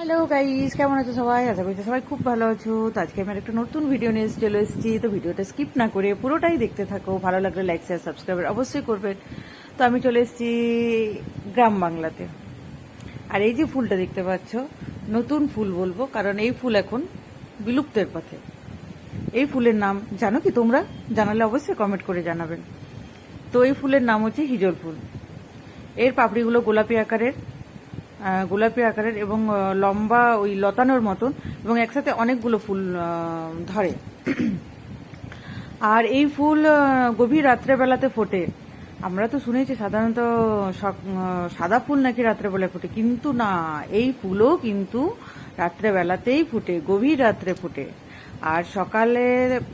Hello guys, কেমন আছো সবাই? আশা করছি সবাই খুব ভালো আছো। তো আজকে আমি একটা নতুন ভিডিও নিয়ে চলে এসেছি। তো ভিডিওটা স্কিপ না করে পুরোটাই দেখতে থাকো। ভালো লাগলে লাইক শেয়ার সাবস্ক্রাইব অবশ্যই করবে। তো আমি চলে এসেছি গ্রাম বাংলাতে। আর এই যে ফুলটা দেখতে পাচ্ছ, নতুন ফুল বলবো, কারণ এই ফুল এখন বিলুপ্তের পথে। এই ফুলের নাম জানো কি তোমরা? জানালে অবশ্যই কমেন্ট করে জানাবেন। তো এই ফুলের নাম হচ্ছে হিজল ফুল। এর পাপড়িগুলো গোলাপি আকারের এবং লম্বা ওই লতানোর মতন, এবং একসাথে অনেকগুলো ফুল ধরে। আর এই ফুল গভীর রাত্রেবেলাতে ফোটে। আমরা তো শুনেছি সাধারণত সাদা ফুল নাকি রাত্রেবেলায় ফোটে, কিন্তু না, এই ফুলও কিন্তু রাত্রেবেলাতেই ফোটে, গভীর রাত্রে ফোটে। আর সকালে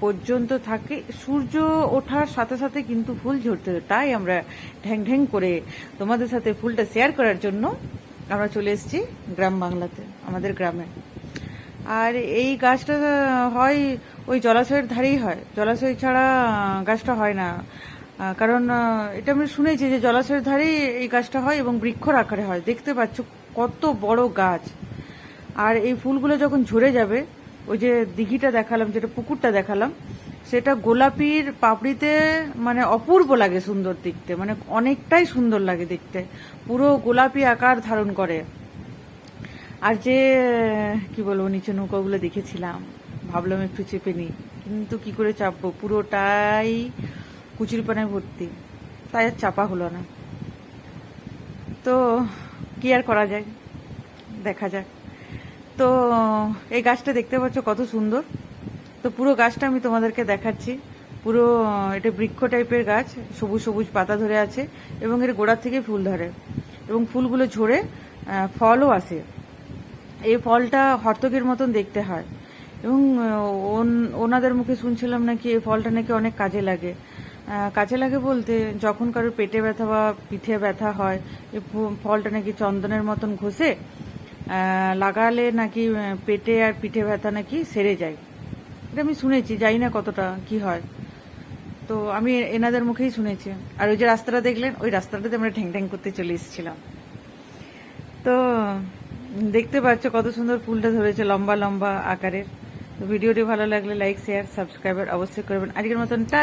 পর্যন্ত থাকে, সূর্য ওঠার সাথে সাথে কিন্তু ফুল ঝরতে। তাই আমরা ঢ্যাং ঢ্যাং করে তোমাদের সাথে ফুলটা শেয়ার করার জন্য আমরা চলে এসেছি গ্রাম বাংলাতে, আমাদের গ্রামে। আর এই গাছটা হয় ওই জলাশয়ের ধারেই হয়, জলাশয় ছাড়া গাছটা হয় না। কারণ এটা আমি শুনেছি যে জলাশয়ের ধারেই এই গাছটা হয় এবং বৃক্ষর আকারে হয়। দেখতে পাচ্ছ কত বড় গাছ। আর এই ফুলগুলো যখন ঝরে যাবে, ওই যে দিঘিটা দেখালাম, যেটা পুকুরটা দেখালাম, সেটা গোলাপির পাপড়িতে মানে অপূর্ব লাগে, সুন্দর দেখতে, মানে অনেকটাই সুন্দর লাগে দেখতে, পুরো গোলাপি আকার ধারণ করে। আর যে কি বলবো, নিচে নৌকাগুলো দেখেছিলাম, ভাবলাম একটু চেপে নিই, কিন্তু কি করে চাপবো, পুরোটাই কুচুরিপানায় ভর্তি, তাই আর চাপা হলো না। তো কি আর করা যায়, দেখা যাক। তো এই গাছটা দেখতে পাচ্ছ কত সুন্দর। তো পুরো গাছটা আমি তোমাদেরকে দেখাচ্ছি। পুরো এটা বৃক্ষ টাইপের গাছ, সবুজ সবুজ পাতা ধরে আছে এবং এর গোড়ার থেকে ফুল ধরে এবং ফুলগুলো ঝরে ফলও আসে। এই ফলটা হর্তকের মতন দেখতে হয় এবং ওনাদের মুখে শুনছিলাম নাকি এই ফলটা নাকি অনেক কাজে লাগে। কাজে লাগে বলতে, যখন কারোর পেটে ব্যথা বা পিঠে ব্যথা হয়, এই ফলটা নাকি চন্দনের মতন ঘষে লাগালে নাকি পেটে আর পিঠে ব্যথা নাকি সেরে যায়। এটা আমি শুনেছি, জানি না কতটা কি হয়। তো আমি এনাদের মুখেই শুনেছি। আর ওই যে রাস্তাটা দেখলেন, ওই রাস্তাটাতে আমরা ঠ্যাং ঠ্যাং করতে চলে এসেছিলাম। তো দেখতে পাচ্ছ কত সুন্দর ফুলটা ধরেছে, লম্বা লম্বা আকারের। তো ভিডিওটি ভালো লাগলে লাইক শেয়ার সাবস্ক্রাইবার অবশ্যই করবেন। আজকের মতন টাটা।